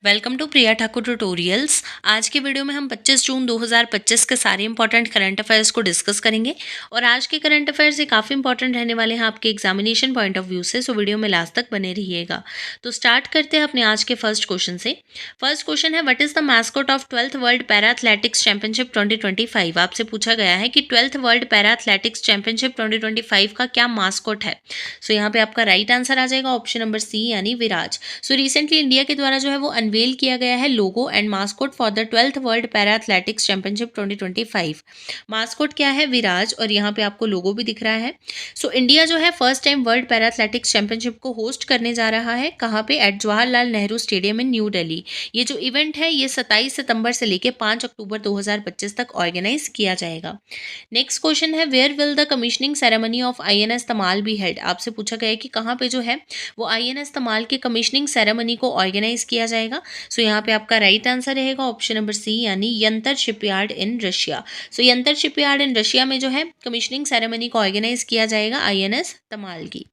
Welcome to Priya Thakur tutorials. आज के video में हम 25 जून 2025 के सारे इंपॉर्टेंट करंट अफेयर्स को डिस्कस करेंगे। और आज के करंट अफेयर्स ये काफ़ी इंपॉर्टेंट रहने वाले हैं आपके एग्जामिनेशन पॉइंट ऑफ व्यू से, सो वीडियो में लास्ट तक बने रहिएगा। तो स्टार्ट करते हैं अपने आज के फर्स्ट क्वेश्चन से। फर्स्ट क्वेश्चन है, what is the mascot of 12th world para athletics championship 2025। आपसे पूछा गया है कि 12th world para athletics championship 2025 का क्या मास्कॉट है। सो यहाँ पे आपका राइट आंसर आ जाएगा ऑप्शन नंबर सी यानी विराज। सो रिसेंटली इंडिया के द्वारा जो है वो अनवेल किया गया है logo and mascot for the 12th world para athletics championship 2025। Mascot क्या है? विराज। और यहाँ पे आपको लोगो भी दिख रहा है। सो इंडिया जो है first time world para athletics championship को होस्ट करने जा रहा है। कहाँ पे? At Jawaharlal Nehru stadium in New Delhi. ये जो इवेंट है ये 27 सितंबर से लेकर 5 अक्टूबर 2025 तक ऑर्गेनाइज किया जाएगा। नेक्स्ट क्वेश्चन है, where will the commissioning ceremony of INS Tamal be held. आपसे पूछा गया है कि कहाँ पे जो है वो आईएनएस तमाल के कमिश्निंग सेरेमनी को ऑर्गेनाइज किया जाएगा। सो यहाँ पे आपका राइट आंसर रहेगा ऑप्शन नंबर सी यानी Yantar shipyard in Russia. So Yantar shipyard in Russia में जो है कमिश्निंग सेरेमनी को ऑर्गेनाइज किया जाएगा आईएनएस तमाल की।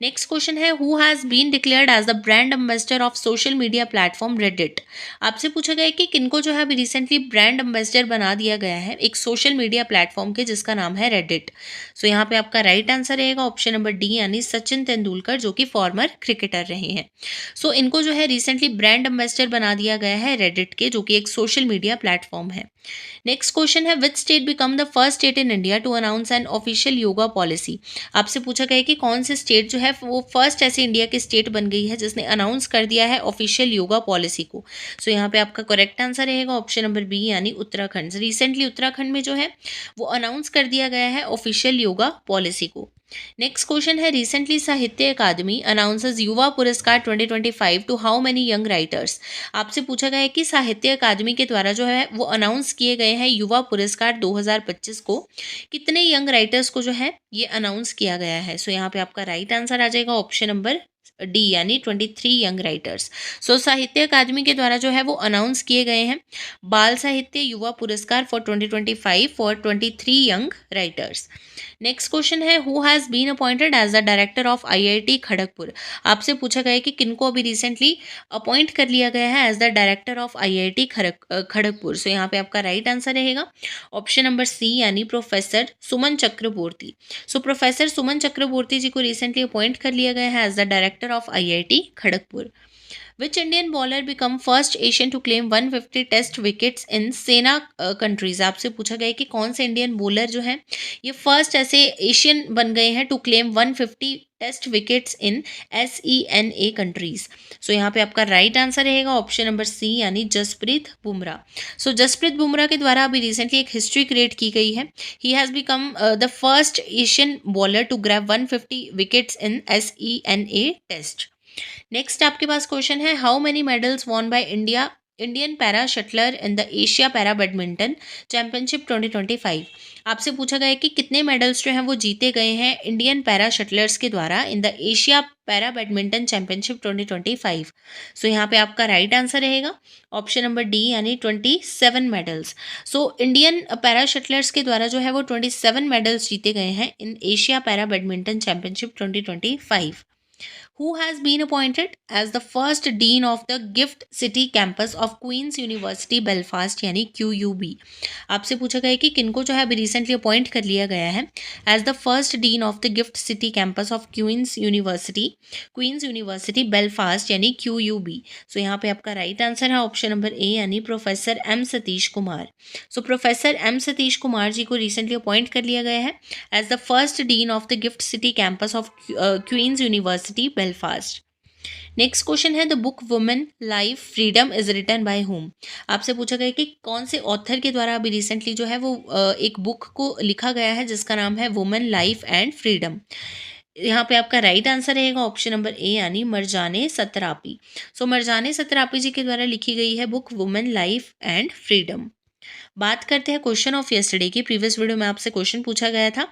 नेक्स्ट क्वेश्चन है, who has been declared as the brand ambassador of social media platform Reddit. आपसे पूछा गया है कि किनको जो है अभी रिसेंटली ब्रांड एम्बेसडर बना दिया गया है एक सोशल मीडिया प्लेटफॉर्म के जिसका नाम है रेडिट। सो यहाँ पे आपका राइट आंसर रहेगा ऑप्शन नंबर डी यानी सचिन तेंदुलकर, जो कि फॉर्मर क्रिकेटर रहे हैं। सो इनको जो है रिसेंटली ब्रांड एम्बेसडर बना दिया गया है रेडिट के, जो कि एक सोशल मीडिया प्लेटफॉर्म है। नेक्स्ट क्वेश्चन है, which state become the first state in India to announce an official yoga policy. आपसे पूछा गया है कि कौन से स्टेट जो है वो फर्स्ट ऐसे इंडिया की स्टेट बन गई है जिसने अनाउंस कर दिया है ऑफिशियल योगा पॉलिसी को। सो यहाँ पे आपका करेक्ट आंसर रहेगा ऑप्शन नंबर बी यानी उत्तराखंड। रिसेंटली उत्तराखंड में जो है वो अनाउंस कर दिया गया है ऑफिशियल योगा पॉलिसी को। नेक्स्ट क्वेश्चन है, recently Sahitya Akademi announces Yuva Puraskar 2025 to how many young writers. आपसे पूछा गया है कि साहित्य अकादमी के द्वारा जो है वो अनाउंस किए गए हैं युवा पुरस्कार 2025 को कितने यंग राइटर्स को जो है ये अनाउंस किया गया है। सो यहाँ पे आपका राइट आंसर आ जाएगा ऑप्शन नंबर डी यानी 23 यंग राइटर्स। सो साहित्य अकादमी के द्वारा जो है वो अनाउंस किए गए हैं बाल Sahitya Yuva Puraskar for 2025 for 23 young writers. Next question है, who has been appointed as the director of IIT Kharagpur. आपसे पूछा गया है कि किनको अभी रिसेंटली अपॉइंट कर लिया गया है as the director of IIT Kharagpur. So यहाँ पे आपका राइट आंसर रहेगा ऑप्शन नंबर सी यानी प्रोफेसर सुमन चक्रवर्ती। सो प्रोफेसर सुमन चक्रवर्ती जी को रिसेंटली अपॉइंट कर लिया गया है as the director of IIT Kharagpur. Which Indian bowler become first Asian to claim 150 test wickets in SENA countries. आपसे पूछा गया है कि कौन से इंडियन बॉलर जो है ये फर्स्ट ऐसे एशियन बन गए हैं to claim 150 test wickets in SENA countries. So यहाँ पे आपका राइट आंसर रहेगा ऑप्शन नंबर सी यानी जसप्रीत बुमराह। सो जसप्रीत बुमराह के द्वारा अभी रिसेंटली एक हिस्ट्री क्रिएट की गई है। He has become the first Asian bowler to grab 150 wickets in SENA test. Next आपके पास क्वेश्चन है, how many medals won by Indian para shuttler in the Asia para badminton championship 2025। आपसे पूछा गया है कि कितने मेडल्स जो हैं वो जीते गए हैं इंडियन पैरा शटलर्स के द्वारा इन the Asia para badminton championship 2025। सो यहाँ पे आपका राइट आंसर रहेगा ऑप्शन नंबर डी यानी 27 medals. So Indian para shuttlers के द्वारा जो है वो 27 मेडल्स जीते गए हैं in Asia para badminton championship 2025। who has been appointed as the first dean of the Gift City campus of Queen's University Belfast यानी QUB। आपसे पूछा गया है कि किनको जो है अभी रिसेंटली अपॉइंट कर लिया गया है as the first dean of the GIFT City campus of Queen's University Belfast यानी QUB। सो यहाँ पे आपका राइट आंसर है ऑप्शन नंबर ए यानी professor M Satish Kumar. So professor M Satish Kumar ji को रिसेंटली अपॉइंट कर लिया गया है as the first dean of the GIFT City campus of Queen's University Belfast. Next question है, the book women Life Freedom is written by home. आपसे पूछा गया कि कौन से ऑथर के द्वारा अभी रिसेंटली जो है वो एक बुक को लिखा गया है जिसका नाम है वुमेन लाइफ एंड फ्रीडम। यहाँ पे आपका राइट आंसर रहेगा ऑप्शन नंबर ए यानी मरजाने सतरापी। सो मरजाने सतरापी जी के द्वारा लिखी गई है book women life and freedom. बात करते हैं क्वेश्चन ऑफ यस्टरडे की। प्रीवियस वीडियो में आपसे क्वेश्चन पूछा गया था,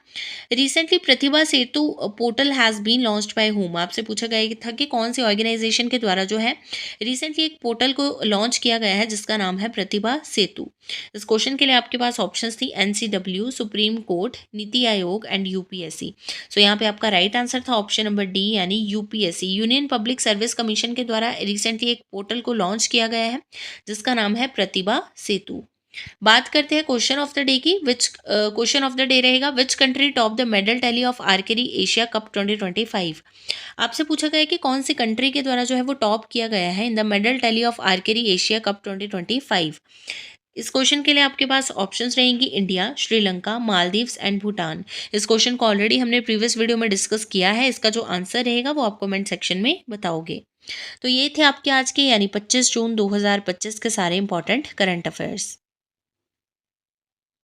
recently Pratibha Setu portal has been launched by home. आपसे पूछा गया था कि कौन सी ऑर्गेनाइजेशन के द्वारा जो है रिसेंटली एक पोर्टल को लॉन्च किया गया है जिसका नाम है प्रतिभा सेतु। इस क्वेश्चन के लिए आपके पास ऑप्शंस थी NCW, supreme court, NITI Aayog and UPSC. सो यहाँ पे आपका राइट आंसर था ऑप्शन नंबर डी यानी UPSC. Union public service commission के द्वारा रिसेंटली एक पोर्टल को लॉन्च किया गया है जिसका नाम है प्रतिभा सेतु। बात करते हैं क्वेश्चन ऑफ द डे की। Which question of the day रहेगा, which country top the medal tally of archery Asia cup 2025। आपसे पूछा गया है कि कौन सी कंट्री के द्वारा जो है वो टॉप किया गया है in the medal tally of archery Asia cup 2025। इस क्वेश्चन के लिए आपके पास ऑप्शंस रहेंगी इंडिया, श्रीलंका, मालदीव्स एंड भूटान। इस क्वेश्चन को ऑलरेडी हमने प्रीवियस वीडियो में डिस्कस किया है। इसका जो आंसर रहेगा वो आप कमेंट सेक्शन में बताओगे। तो ये थे आपके आज के यानी 25 जून 2025 के सारे इंपॉर्टेंट करंट अफेयर्स।